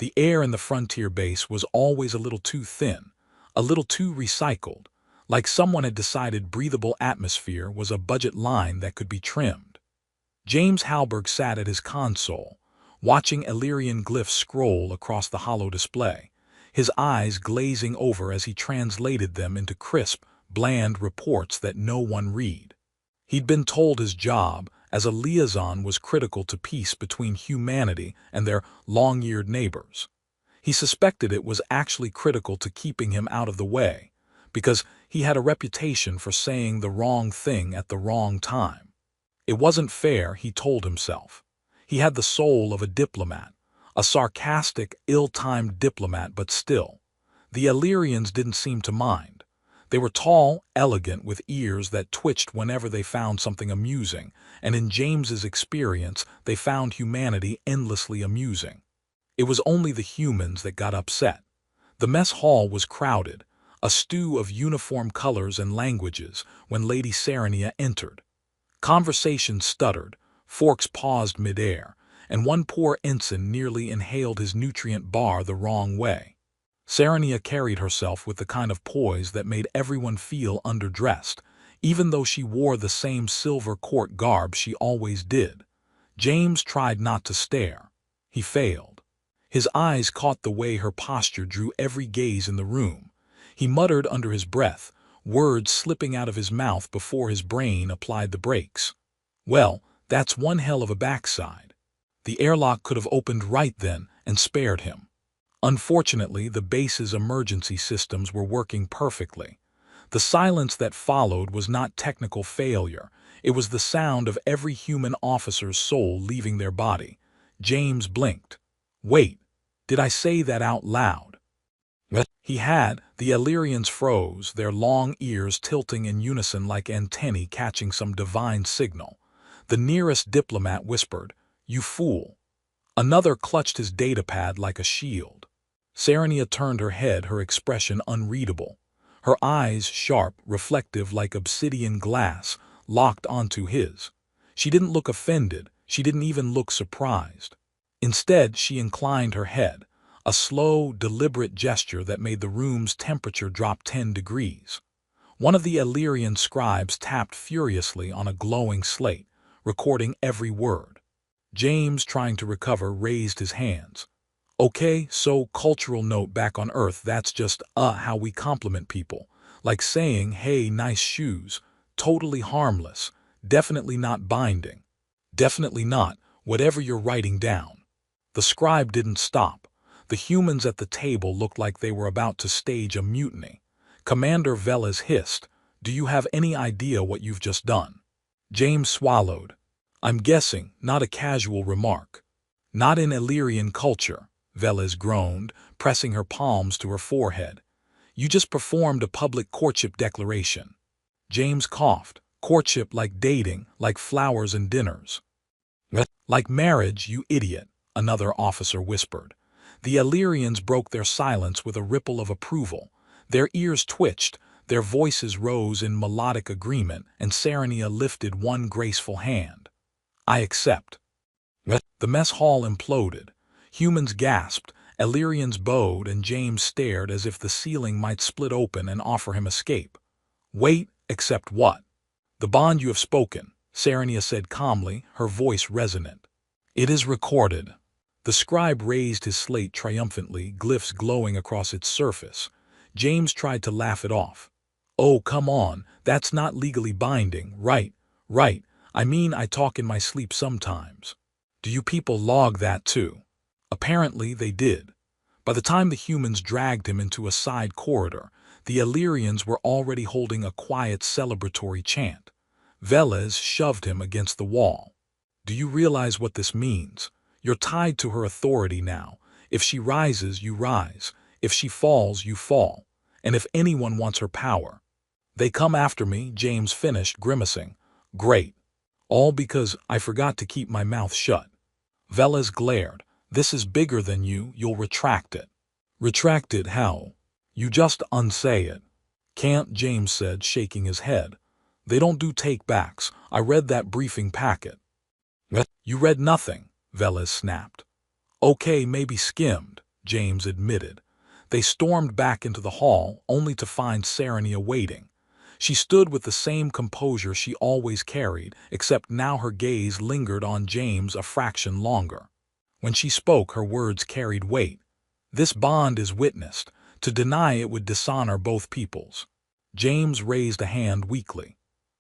The air in the frontier base was always a little too thin, a little too recycled, like someone had decided breathable atmosphere was a budget line that could be trimmed. James Halberg sat at his console, watching Illyrian glyphs scroll across the hollow display, his eyes glazing over as he translated them into crisp, bland reports that no one read. He'd been told his job as a liaison was critical to peace between humanity and their long-eared neighbors. He suspected it was actually critical to keeping him out of the way, because he had a reputation for saying the wrong thing at the wrong time. It wasn't fair, he told himself. He had the soul of a diplomat, a sarcastic, ill-timed diplomat, but still. The Illyrians didn't seem to mind. They were tall, elegant, with ears that twitched whenever they found something amusing, and in James's experience, they found humanity endlessly amusing. It was only the humans that got upset. The mess hall was crowded, a stew of uniform colors and languages, when Lady Serenia entered. Conversation stuttered, forks paused midair, and one poor ensign nearly inhaled his nutrient bar the wrong way. Serenia carried herself with the kind of poise that made everyone feel underdressed, even though she wore the same silver court garb she always did. James tried not to stare. He failed. His eyes caught the way her posture drew every gaze in the room. He muttered under his breath, words slipping out of his mouth before his brain applied the brakes. Well, that's one hell of a backside. The airlock could have opened right then and spared him. Unfortunately, the base's emergency systems were working perfectly. The silence that followed was not technical failure. It was the sound of every human officer's soul leaving their body. James blinked. Wait, did I say that out loud? He had. The Illyrians froze, their long ears tilting in unison like antennae catching some divine signal. The nearest diplomat whispered, "You fool." Another clutched his datapad like a shield. Serenia turned her head, her expression unreadable. Her eyes, sharp, reflective like obsidian glass, locked onto his. She didn't look offended. She didn't even look surprised. Instead, she inclined her head, a slow, deliberate gesture that made the room's temperature drop 10 degrees. One of the Illyrian scribes tapped furiously on a glowing slate, recording every word. James, trying to recover, raised his hands. Okay, so cultural note back on Earth, that's just how we compliment people. Like saying, hey, nice shoes. Totally harmless. Definitely not binding. Definitely not, whatever you're writing down. The scribe didn't stop. The humans at the table looked like they were about to stage a mutiny. Commander Velez hissed, "Do you have any idea what you've just done?" James swallowed. "I'm guessing, not a casual remark." "Not in Illyrian culture," Velez groaned, pressing her palms to her forehead. "You just performed a public courtship declaration." James coughed. "Courtship like dating, like flowers and dinners." "Like marriage, you idiot," another officer whispered. The Illyrians broke their silence with a ripple of approval. Their ears twitched, their voices rose in melodic agreement, and Serenia lifted one graceful hand. "I accept." The mess hall imploded. Humans gasped, Illyrians bowed, and James stared as if the ceiling might split open and offer him escape. "Wait, accept what?" "The bond you have spoken," Serenia said calmly, her voice resonant. "It is recorded." The scribe raised his slate triumphantly, glyphs glowing across its surface. James tried to laugh it off. "Oh, come on, that's not legally binding, right? Right, I mean I talk in my sleep sometimes." "Do you people log that too?" Apparently they did. By the time the humans dragged him into a side corridor, the Illyrians were already holding a quiet celebratory chant. Velez shoved him against the wall. "Do you realize what this means? You're tied to her authority now. If she rises, you rise. If she falls, you fall. And if anyone wants her power—" "They come after me," James finished, grimacing. "Great. All because I forgot to keep my mouth shut." Velez glared. "This is bigger than you. You'll retract it." "Retract it how?" "You just unsay it." "Can't," James said, shaking his head. "They don't do take-backs. I read that briefing packet." "You read nothing," Velez snapped. "Okay, maybe skimmed," James admitted. They stormed back into the hall, only to find Serenia waiting. She stood with the same composure she always carried, except now her gaze lingered on James a fraction longer. When she spoke, her words carried weight. "This bond is witnessed. To deny it would dishonor both peoples." James raised a hand weakly.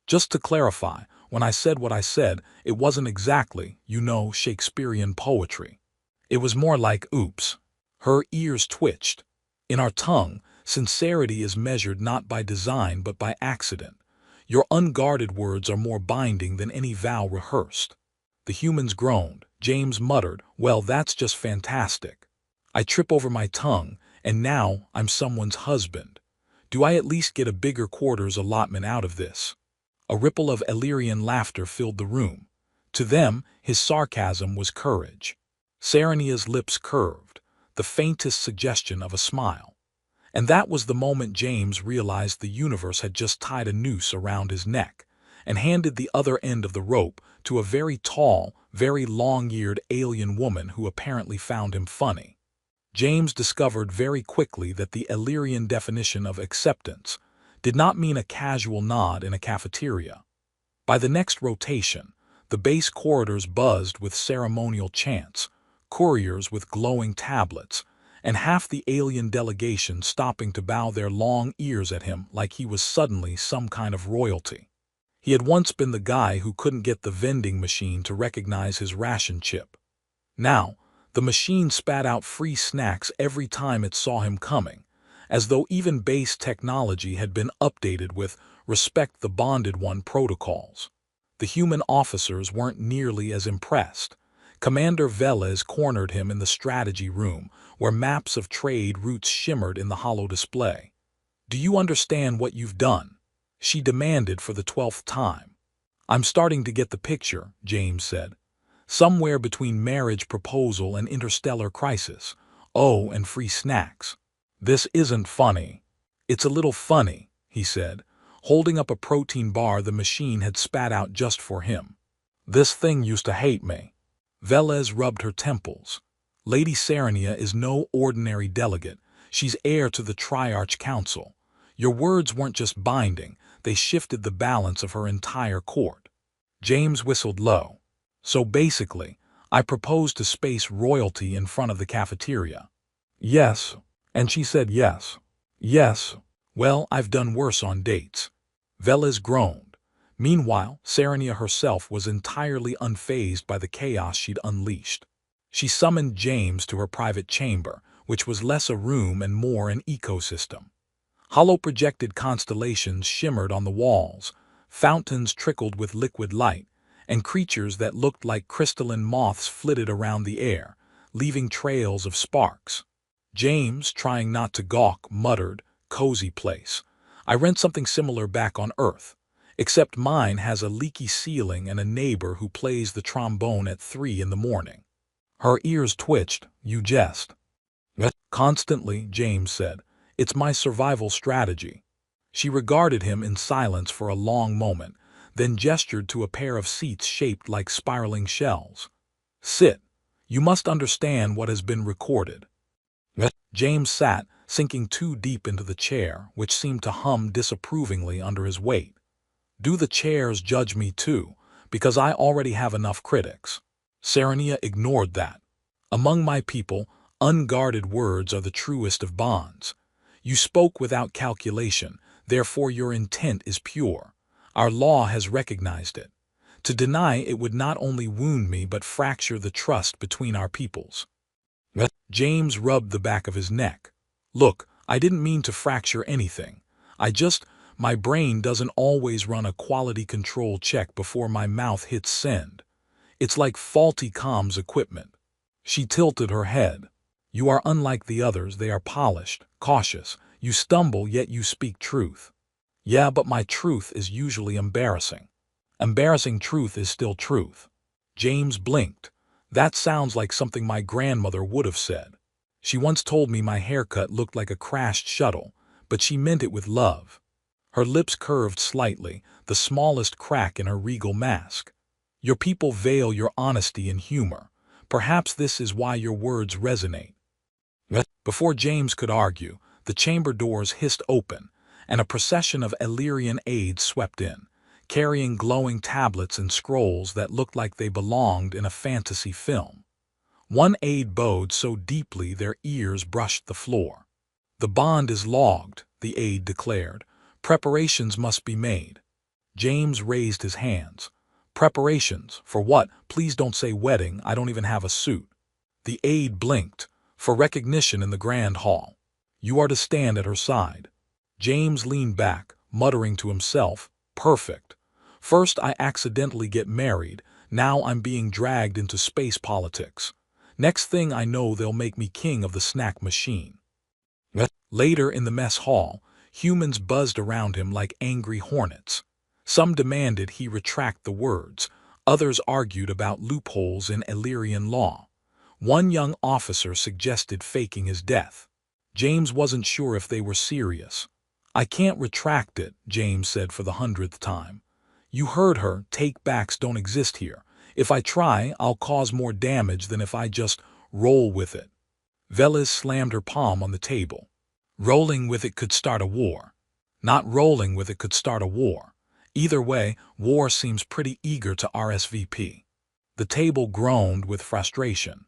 "Just to clarify, when I said what I said, it wasn't exactly, Shakespearean poetry. It was more like oops." Her ears twitched. "In our tongue, sincerity is measured not by design but by accident. Your unguarded words are more binding than any vow rehearsed." The humans groaned. James muttered, "Well, that's just fantastic. I trip over my tongue, and now I'm someone's husband. Do I at least get a bigger quarters allotment out of this?" A ripple of Illyrian laughter filled the room. To them, his sarcasm was courage. Serenia's lips curved, the faintest suggestion of a smile. And that was the moment James realized the universe had just tied a noose around his neck and handed the other end of the rope to a very tall, very long-eared alien woman who apparently found him funny. James discovered very quickly that the Illyrian definition of acceptance did not mean a casual nod in a cafeteria. By the next rotation, the base corridors buzzed with ceremonial chants, couriers with glowing tablets, and half the alien delegation stopping to bow their long ears at him like he was suddenly some kind of royalty. He had once been the guy who couldn't get the vending machine to recognize his ration chip. Now, the machine spat out free snacks every time it saw him coming, as though even base technology had been updated with "respect the bonded one" protocols. The human officers weren't nearly as impressed. Commander Velez cornered him in the strategy room, where maps of trade routes shimmered in the hollow display. "Do you understand what you've done?" she demanded for the 12th time. "I'm starting to get the picture," James said. "Somewhere between marriage proposal and interstellar crisis. Oh, and free snacks." "This isn't funny." "It's a little funny," he said, holding up a protein bar the machine had spat out just for him. "This thing used to hate me." Velez rubbed her temples. "Lady Serenia is no ordinary delegate. She's heir to the Triarch Council. Your words weren't just binding, they shifted the balance of her entire court." James whistled low. "So basically, I proposed to space royalty in front of the cafeteria." "Yes." And she said yes. "Yes." "Well, I've done worse on dates." Velez groaned. Meanwhile, Serenia herself was entirely unfazed by the chaos she'd unleashed. She summoned James to her private chamber, which was less a room and more an ecosystem. Hollow-projected constellations shimmered on the walls, fountains trickled with liquid light, and creatures that looked like crystalline moths flitted around the air, leaving trails of sparks. James, trying not to gawk, muttered, "Cozy place. I rent something similar back on Earth, except mine has a leaky ceiling and a neighbor who plays the trombone at 3 in the morning." Her ears twitched. "You jest." "Constantly," James said. "It's my survival strategy." She regarded him in silence for a long moment, then gestured to a pair of seats shaped like spiraling shells. "Sit. You must understand what has been recorded." James sat, sinking too deep into the chair, which seemed to hum disapprovingly under his weight. "Do the chairs judge me too, because I already have enough critics?" Serenia ignored that. "Among my people, unguarded words are the truest of bonds. You spoke without calculation, therefore your intent is pure. Our law has recognized it. To deny it would not only wound me but fracture the trust between our peoples." James rubbed the back of his neck. "Look, I didn't mean to fracture anything. My brain doesn't always run a quality control check before my mouth hits send. It's like faulty comms equipment." She tilted her head. "You are unlike the others. They are polished, cautious. You stumble, yet you speak truth." "Yeah, but my truth is usually embarrassing." "Embarrassing truth is still truth." James blinked. "That sounds like something my grandmother would have said. She once told me my haircut looked like a crashed shuttle, but she meant it with love." Her lips curved slightly, the smallest crack in her regal mask. "Your people veil your honesty in humor. Perhaps this is why your words resonate." Before James could argue, the chamber doors hissed open, and a procession of Illyrian aides swept in, carrying glowing tablets and scrolls that looked like they belonged in a fantasy film. One aide bowed so deeply their ears brushed the floor. "The bond is logged," the aide declared. "Preparations must be made." James raised his hands. "Preparations? For what? Please don't say wedding, I don't even have a suit." The aide blinked. "For recognition in the grand hall. You are to stand at her side." James leaned back, muttering to himself, "Perfect. First I accidentally get married, now I'm being dragged into space politics. Next thing I know they'll make me king of the snack machine." Later in the mess hall, humans buzzed around him like angry hornets. Some demanded he retract the words, others argued about loopholes in Illyrian law. One young officer suggested faking his death. James wasn't sure if they were serious. "I can't retract it," James said for the 100th time. "You heard her, take-backs don't exist here. If I try, I'll cause more damage than if I just roll with it." Veles slammed her palm on the table. "Rolling with it could start a war. Not rolling with it could start a war. Either way, war seems pretty eager to RSVP." The table groaned with frustration.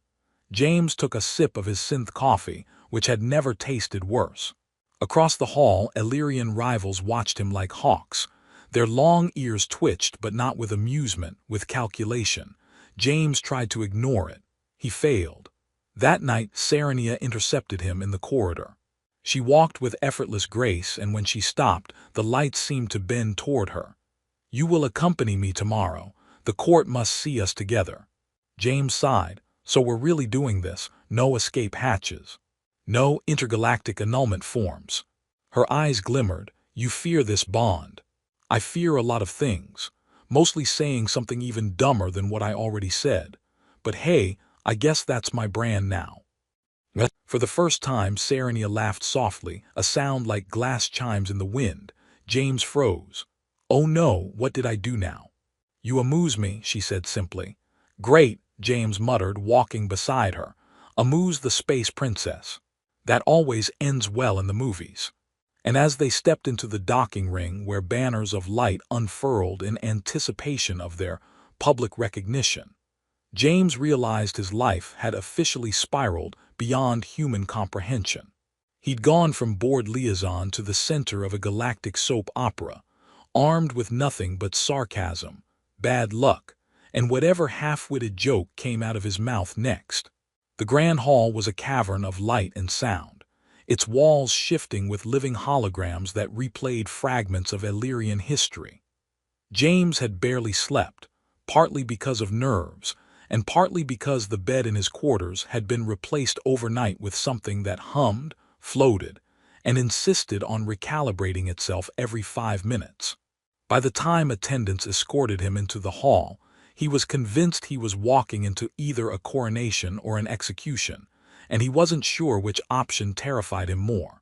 James took a sip of his synth coffee, which had never tasted worse. Across the hall, Illyrian rivals watched him like hawks. Their long ears twitched, but not with amusement, with calculation. James tried to ignore it. He failed. That night, Serenia intercepted him in the corridor. She walked with effortless grace, and when she stopped, the lights seemed to bend toward her. "You will accompany me tomorrow. The court must see us together." James sighed. "So we're really doing this? No escape hatches? No intergalactic annulment forms?" Her eyes glimmered. "You fear this bond." "I fear a lot of things. Mostly saying something even dumber than what I already said. But hey, I guess that's my brand now." For the first time, Serenia laughed softly, a sound like glass chimes in the wind. James froze. "Oh no, what did I do now?" "You amuse me," she said simply. "Great," James muttered, walking beside her. "Amuse the space princess. That always ends well in the movies." And as they stepped into the docking ring where banners of light unfurled in anticipation of their public recognition, James realized his life had officially spiraled beyond human comprehension. He'd gone from bored liaison to the center of a galactic soap opera, armed with nothing but sarcasm, bad luck, and whatever half-witted joke came out of his mouth next. The grand hall was a cavern of light and sound, its walls shifting with living holograms that replayed fragments of Illyrian history. James had barely slept, partly because of nerves, and partly because the bed in his quarters had been replaced overnight with something that hummed, floated, and insisted on recalibrating itself every 5 minutes. By the time attendants escorted him into the hall, he was convinced he was walking into either a coronation or an execution, and he wasn't sure which option terrified him more.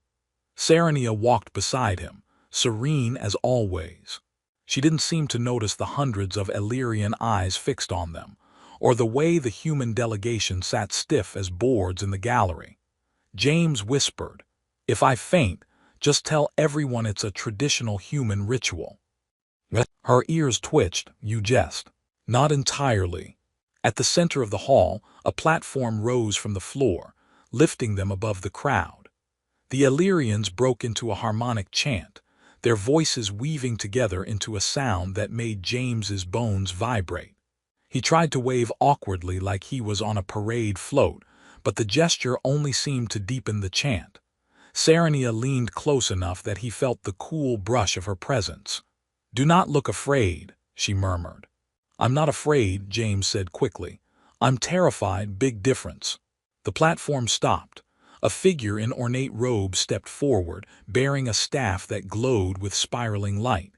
Serenia walked beside him, serene as always. She didn't seem to notice the hundreds of Illyrian eyes fixed on them, or the way the human delegation sat stiff as boards in the gallery. James whispered, "If I faint, just tell everyone it's a traditional human ritual." Her ears twitched. "You jest." "Not entirely." At the center of the hall, a platform rose from the floor, lifting them above the crowd. The Illyrians broke into a harmonic chant, their voices weaving together into a sound that made James's bones vibrate. He tried to wave awkwardly like he was on a parade float, but the gesture only seemed to deepen the chant. Serenia leaned close enough that he felt the cool brush of her presence. "Do not look afraid," she murmured. "I'm not afraid," James said quickly. "I'm terrified, big difference." The platform stopped. A figure in ornate robes stepped forward, bearing a staff that glowed with spiraling light.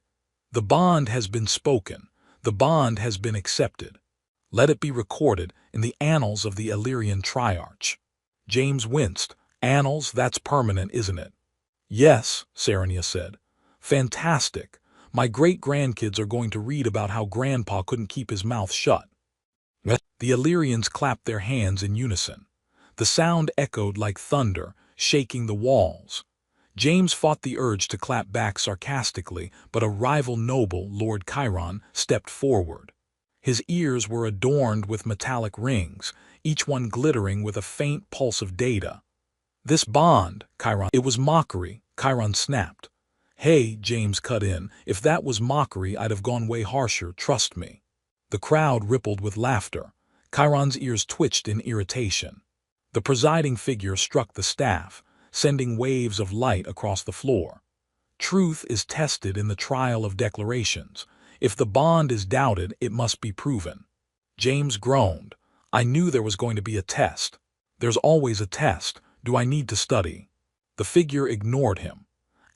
"The bond has been spoken. The bond has been accepted. Let it be recorded in the annals of the Illyrian Triarch." James winced. "Annals, that's permanent, isn't it?" "Yes," Serenia said. "Fantastic. My great-grandkids are going to read about how Grandpa couldn't keep his mouth shut." The Illyrians clapped their hands in unison. The sound echoed like thunder, shaking the walls. James fought the urge to clap back sarcastically, but a rival noble, Lord Chiron, stepped forward. His ears were adorned with metallic rings, each one glittering with a faint pulse of data. "This bond, Chiron—" "It was mockery," Chiron snapped. "Hey," James cut in, "if that was mockery, I'd have gone way harsher, trust me." The crowd rippled with laughter. Chiron's ears twitched in irritation. The presiding figure struck the staff, sending waves of light across the floor. "Truth is tested in the trial of declarations. If the bond is doubted, it must be proven." James groaned. "I knew there was going to be a test. There's always a test. Do I need to study?" The figure ignored him.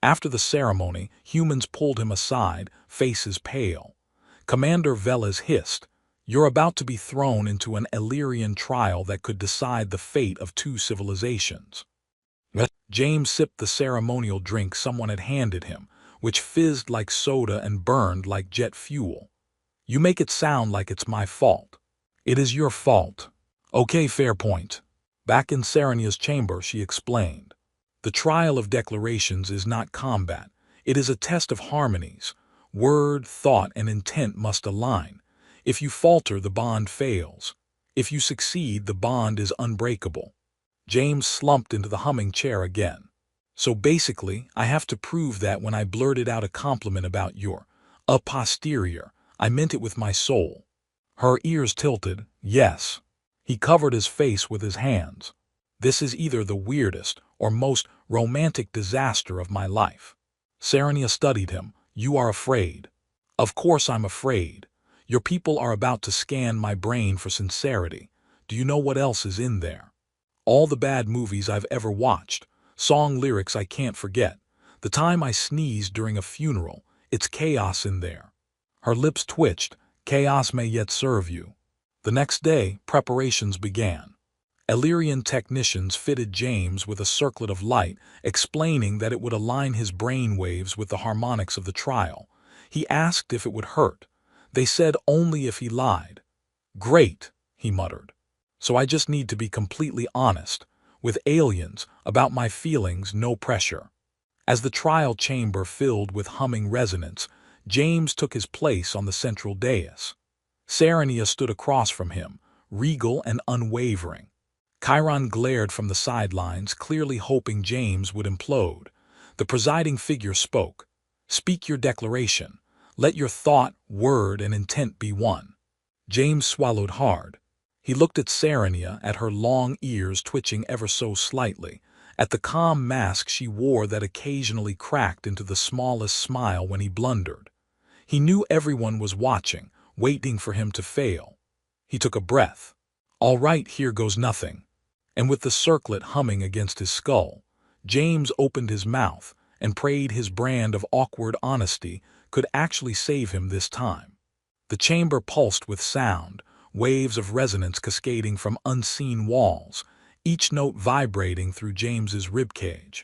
After the ceremony, humans pulled him aside, faces pale. Commander Veles hissed, "You're about to be thrown into an Illyrian trial that could decide the fate of two civilizations." James sipped the ceremonial drink someone had handed him, which fizzed like soda and burned like jet fuel. "You make it sound like it's my fault." "It is your fault." "Okay, fair point." Back in Serenia's chamber, she explained. "The trial of declarations is not combat. It is a test of harmonies. Word, thought, and intent must align. If you falter, the bond fails. If you succeed, the bond is unbreakable." James slumped into the humming chair again. "So basically, I have to prove that when I blurted out a compliment about your posterior, I meant it with my soul." Her ears tilted. "Yes." He covered his face with his hands. "This is either the weirdest or most romantic disaster of my life." Serenia studied him. "You are afraid." "Of course I'm afraid. Your people are about to scan my brain for sincerity. Do you know what else is in there? All the bad movies I've ever watched, song lyrics I can't forget, the time I sneezed during a funeral. It's chaos in there." Her lips twitched. "Chaos may yet serve you." The next day, preparations began. Illyrian technicians fitted James with a circlet of light, explaining that it would align his brain waves with the harmonics of the trial. He asked if it would hurt. They said only if he lied. "Great," he muttered. "So I just need to be completely honest. With aliens, about my feelings, no pressure." As the trial chamber filled with humming resonance, James took his place on the central dais. Serenia stood across from him, regal and unwavering. Chiron glared from the sidelines, clearly hoping James would implode. The presiding figure spoke. "Speak your declaration. Let your thought, word, and intent be one." James swallowed hard. He looked at Serenia, at her long ears twitching ever so slightly, at the calm mask she wore that occasionally cracked into the smallest smile when he blundered. He knew everyone was watching, waiting for him to fail. He took a breath. "All right, here goes nothing." And with the circlet humming against his skull, James opened his mouth and prayed his brand of awkward honesty could actually save him this time. The chamber pulsed with sound, waves of resonance cascading from unseen walls, each note vibrating through James's ribcage.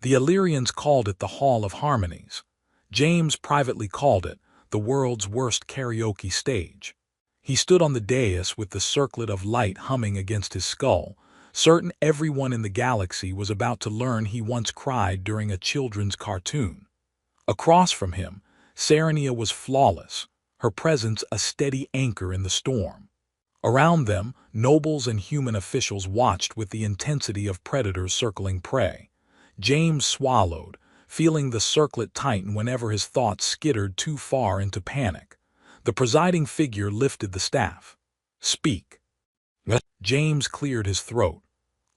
The Illyrians called it the Hall of Harmonies. James privately called it the world's worst karaoke stage. He stood on the dais with the circlet of light humming against his skull, certain everyone in the galaxy was about to learn he once cried during a children's cartoon. Across from him, Serenia was flawless, her presence a steady anchor in the storm. Around them, nobles and human officials watched with the intensity of predators circling prey. James swallowed, feeling the circlet tighten whenever his thoughts skittered too far into panic. The presiding figure lifted the staff. "Speak." James cleared his throat.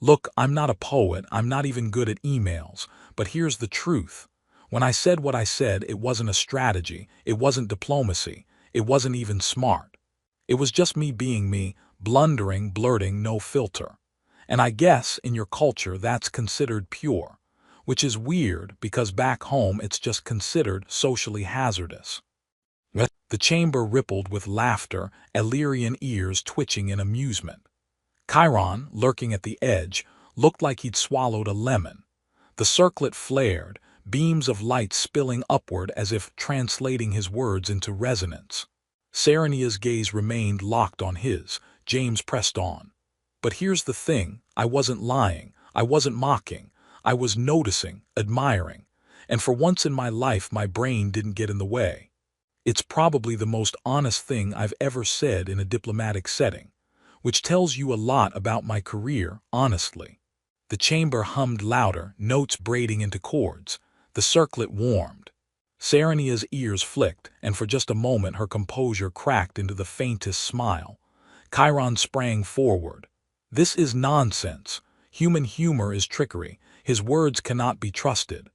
"Look, I'm not a poet, I'm not even good at emails, but here's the truth. When I said what I said, it wasn't a strategy, it wasn't diplomacy, it wasn't even smart. It was just me being me, blundering, blurting, no filter. And I guess in your culture that's considered pure, which is weird because back home it's just considered socially hazardous." The chamber rippled with laughter, Illyrian ears twitching in amusement. Chiron, lurking at the edge, looked like he'd swallowed a lemon. The circlet flared, beams of light spilling upward as if translating his words into resonance. Serenia's gaze remained locked on his. James pressed on. "But here's the thing, I wasn't lying, I wasn't mocking, I was noticing, admiring, and for once in my life my brain didn't get in the way. It's probably the most honest thing I've ever said in a diplomatic setting, which tells you a lot about my career, honestly. The chamber hummed louder, notes braiding into chords. The circlet warmed. Serenia's ears flicked, and for just a moment her composure cracked into the faintest smile. Chiron sprang forward. This is nonsense. Human humor is trickery. His words cannot be trusted.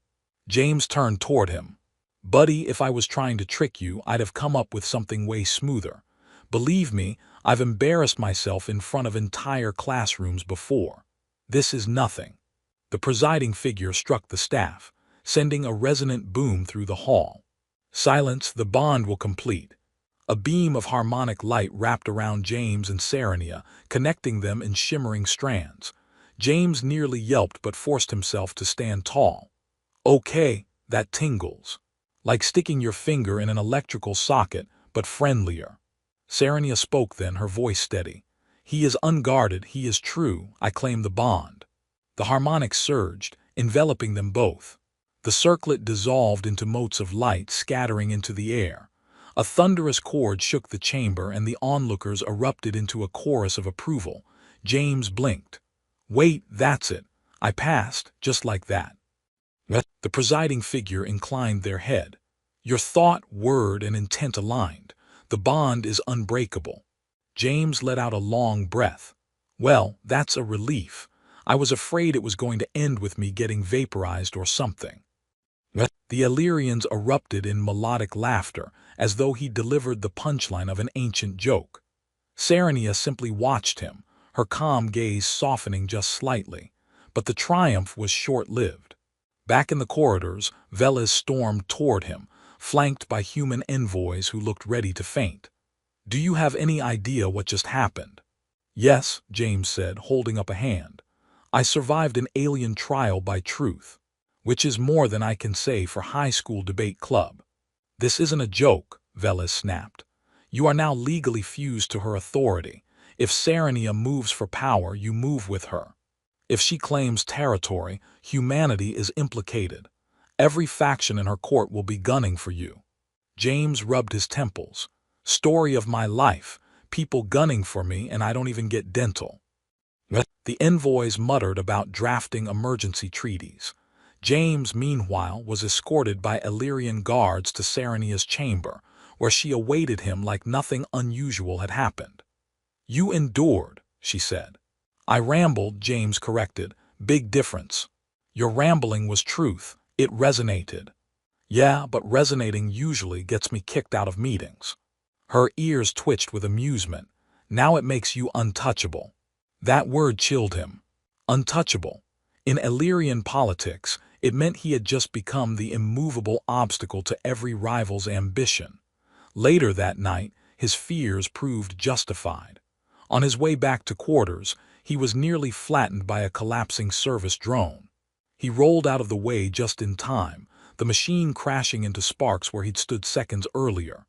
James turned toward him. Buddy, if I was trying to trick you, I'd have come up with something way smoother. Believe me, I've embarrassed myself in front of entire classrooms before. This is nothing. The presiding figure struck the staff, sending a resonant boom through the hall. Silence, the bond will complete. A beam of harmonic light wrapped around James and Serenia, connecting them in shimmering strands. James nearly yelped but forced himself to stand tall. Okay, that tingles. Like sticking your finger in an electrical socket, but friendlier. Serenia spoke then, her voice steady. He is unguarded, he is true, I claim the bond. The harmonics surged, enveloping them both. The circlet dissolved into motes of light scattering into the air. A thunderous chord shook the chamber and the onlookers erupted into a chorus of approval. James blinked. Wait, that's it. I passed, just like that. The presiding figure inclined their head. Your thought, word, and intent aligned. The bond is unbreakable. James let out a long breath. Well, that's a relief. I was afraid it was going to end with me getting vaporized or something. The Illyrians erupted in melodic laughter, as though he delivered the punchline of an ancient joke. Serenia simply watched him, her calm gaze softening just slightly. But the triumph was short-lived. Back in the corridors, Veles stormed toward him, flanked by human envoys who looked ready to faint. Do you have any idea what just happened? Yes, James said, holding up a hand. I survived an alien trial by truth, which is more than I can say for high school debate club. This isn't a joke, Veles snapped. You are now legally fused to her authority. If Serenia moves for power, you move with her. If she claims territory, humanity is implicated. Every faction in her court will be gunning for you. James rubbed his temples. Story of my life, people gunning for me and I don't even get dental. The envoys muttered about drafting emergency treaties. James, meanwhile, was escorted by Illyrian guards to Serenia's chamber, where she awaited him like nothing unusual had happened. You endured, she said. I rambled, James corrected. Big difference. Your rambling was truth. It resonated. Yeah, but resonating usually gets me kicked out of meetings. Her ears twitched with amusement. Now it makes you untouchable. That word chilled him. Untouchable. In Illyrian politics, it meant he had just become the immovable obstacle to every rival's ambition. Later that night, his fears proved justified. On his way back to quarters, he was nearly flattened by a collapsing service drone. He rolled out of the way just in time, the machine crashing into sparks where he'd stood seconds earlier.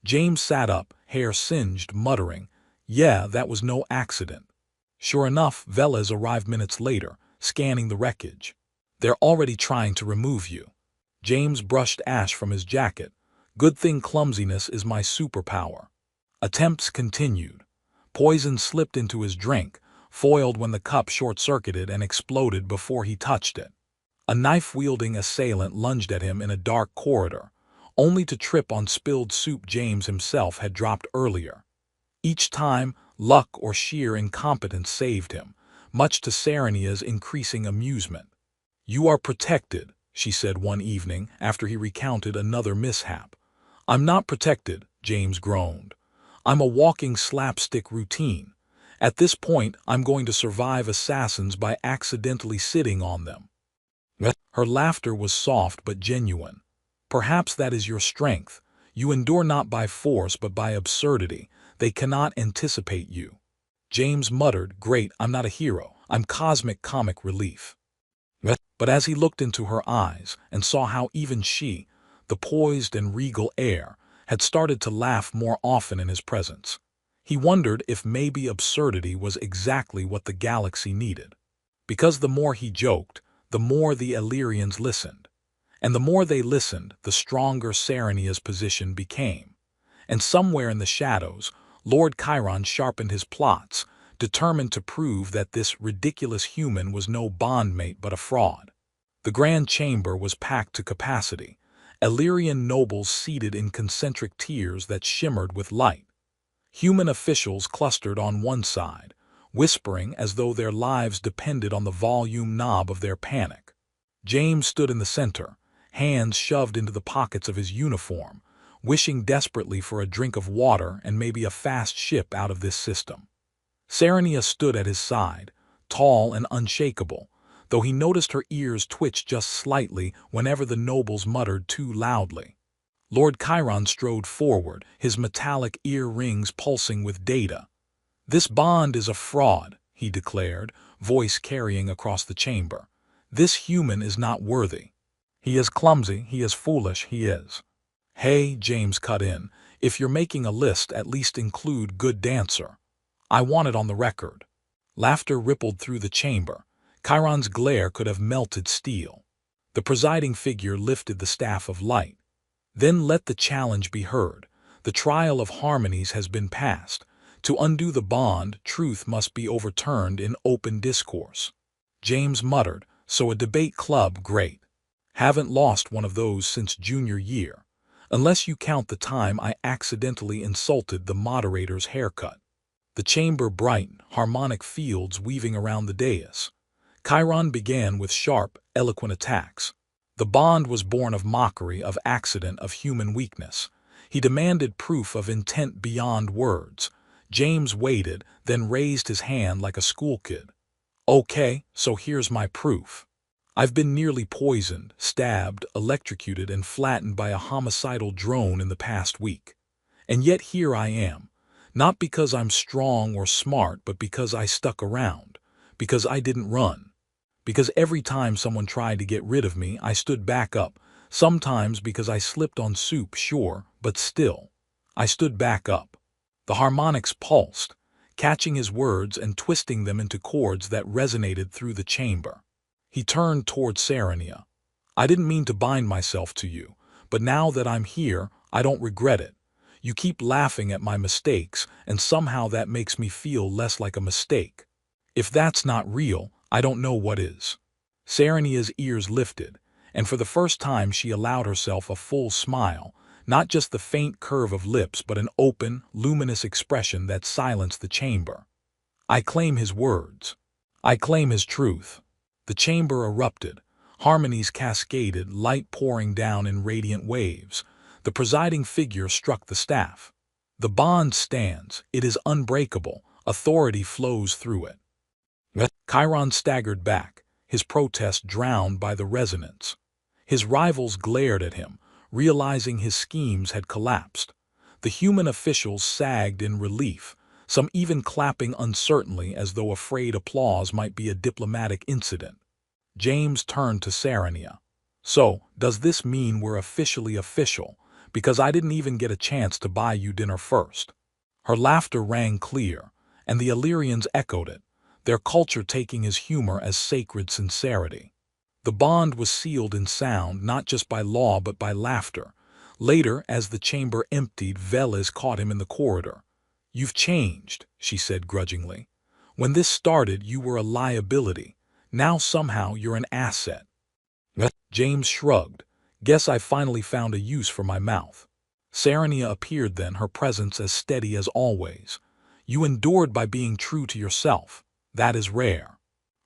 James sat up, hair singed, muttering, Yeah, that was no accident. Sure enough, Veles arrived minutes later, scanning the wreckage. They're already trying to remove you. James brushed ash from his jacket. Good thing clumsiness is my superpower. Attempts continued. Poison slipped into his drink, foiled when the cup short-circuited and exploded before he touched it. A knife-wielding assailant lunged at him in a dark corridor, only to trip on spilled soup James himself had dropped earlier. Each time, luck or sheer incompetence saved him, much to Serenia's increasing amusement. You are protected, she said one evening after he recounted another mishap. I'm not protected, James groaned. I'm a walking slapstick routine. At this point, I'm going to survive assassins by accidentally sitting on them. Her laughter was soft but genuine. Perhaps that is your strength. You endure not by force but by absurdity. They cannot anticipate you. James muttered, Great, I'm not a hero. I'm cosmic comic relief. But as he looked into her eyes and saw how even she, the poised and regal air, had started to laugh more often in his presence, he wondered if maybe absurdity was exactly what the galaxy needed. Because the more he joked, the more the Illyrians listened. And the more they listened, the stronger Serenia's position became. And somewhere in the shadows, Lord Chiron sharpened his plots, determined to prove that this ridiculous human was no bondmate but a fraud. The grand chamber was packed to capacity, Illyrian nobles seated in concentric tiers that shimmered with light. Human officials clustered on one side, whispering as though their lives depended on the volume knob of their panic. James stood in the center, hands shoved into the pockets of his uniform, wishing desperately for a drink of water and maybe a fast ship out of this system. Serenia stood at his side, tall and unshakable, though he noticed her ears twitch just slightly whenever the nobles muttered too loudly. Lord Chiron strode forward, his metallic ear rings pulsing with data. "This bond is a fraud," he declared, voice carrying across the chamber. "This human is not worthy. He is clumsy, he is foolish, he is." "Hey," James cut in, "if you're making a list, at least include good dancer. I want it on the record." Laughter rippled through the chamber. Chiron's glare could have melted steel. The presiding figure lifted the staff of light. "Then let the challenge be heard. The trial of harmonies has been passed. To undo the bond, truth must be overturned in open discourse." James muttered, "So a debate club, great. Haven't lost one of those since junior year, unless you count the time I accidentally insulted the moderator's haircut." The chamber brightened, harmonic fields weaving around the dais. Chiron began with sharp, eloquent attacks. The bond was born of mockery, of accident, of human weakness. He demanded proof of intent beyond words. James waited, then raised his hand like a schoolkid. "Okay, so here's my proof. I've been nearly poisoned, stabbed, electrocuted, and flattened by a homicidal drone in the past week. And yet here I am, not because I'm strong or smart, but because I stuck around, because I didn't run. Because every time someone tried to get rid of me, I stood back up, sometimes because I slipped on soup, sure, but still. I stood back up." The harmonics pulsed, catching his words and twisting them into chords that resonated through the chamber. He turned toward Serenia. "I didn't mean to bind myself to you, but now that I'm here, I don't regret it. You keep laughing at my mistakes, and somehow that makes me feel less like a mistake. If that's not real, I don't know what is." Serenia's ears lifted, and for the first time she allowed herself a full smile, not just the faint curve of lips but an open, luminous expression that silenced the chamber. "I claim his words. I claim his truth." The chamber erupted. Harmonies cascaded, light pouring down in radiant waves. The presiding figure struck the staff. "The bond stands. It is unbreakable. Authority flows through it." Chiron staggered back, his protest drowned by the resonance. His rivals glared at him, realizing his schemes had collapsed. The human officials sagged in relief, some even clapping uncertainly as though afraid applause might be a diplomatic incident. James turned to Serenia. "So, does this mean we're officially official? Because I didn't even get a chance to buy you dinner first." Her laughter rang clear, and the Illyrians echoed it, their culture taking his humor as sacred sincerity. The bond was sealed in sound, not just by law but by laughter. Later, as the chamber emptied, Veles caught him in the corridor. "You've changed," she said grudgingly. "When this started, you were a liability. Now somehow you're an asset." James shrugged. "Guess I finally found a use for my mouth." Serenia appeared then, her presence as steady as always. "You endured by being true to yourself. That is rare."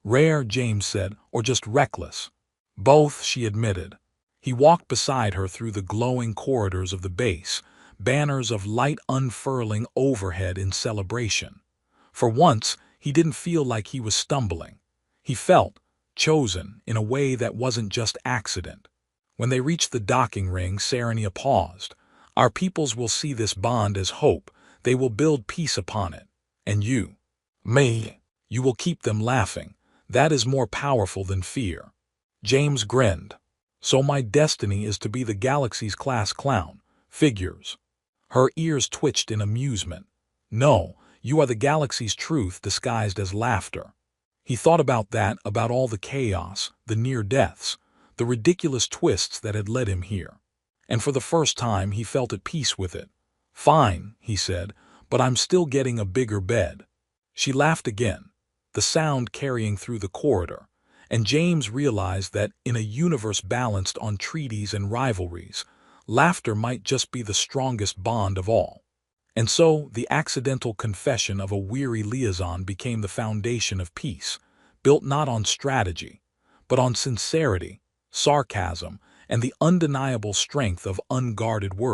"Rare," James said, "or just reckless?" "Both," she admitted. He walked beside her through the glowing corridors of the base, banners of light unfurling overhead in celebration. For once, he didn't feel like he was stumbling. He felt chosen in a way that wasn't just accident. When they reached the docking ring, Serenia paused. "Our peoples will see this bond as hope. They will build peace upon it. And you, me, you will keep them laughing. That is more powerful than fear." James grinned. "So my destiny is to be the galaxy's class clown. Figures." Her ears twitched in amusement. "No, you are the galaxy's truth disguised as laughter." He thought about that, about all the chaos, the near deaths, the ridiculous twists that had led him here. And for the first time, he felt at peace with it. "Fine," he said, "but I'm still getting a bigger bed." She laughed again, the sound carrying through the corridor, and James realized that in a universe balanced on treaties and rivalries, laughter might just be the strongest bond of all. And so, the accidental confession of a weary liaison became the foundation of peace, built not on strategy, but on sincerity, sarcasm, and the undeniable strength of unguarded words.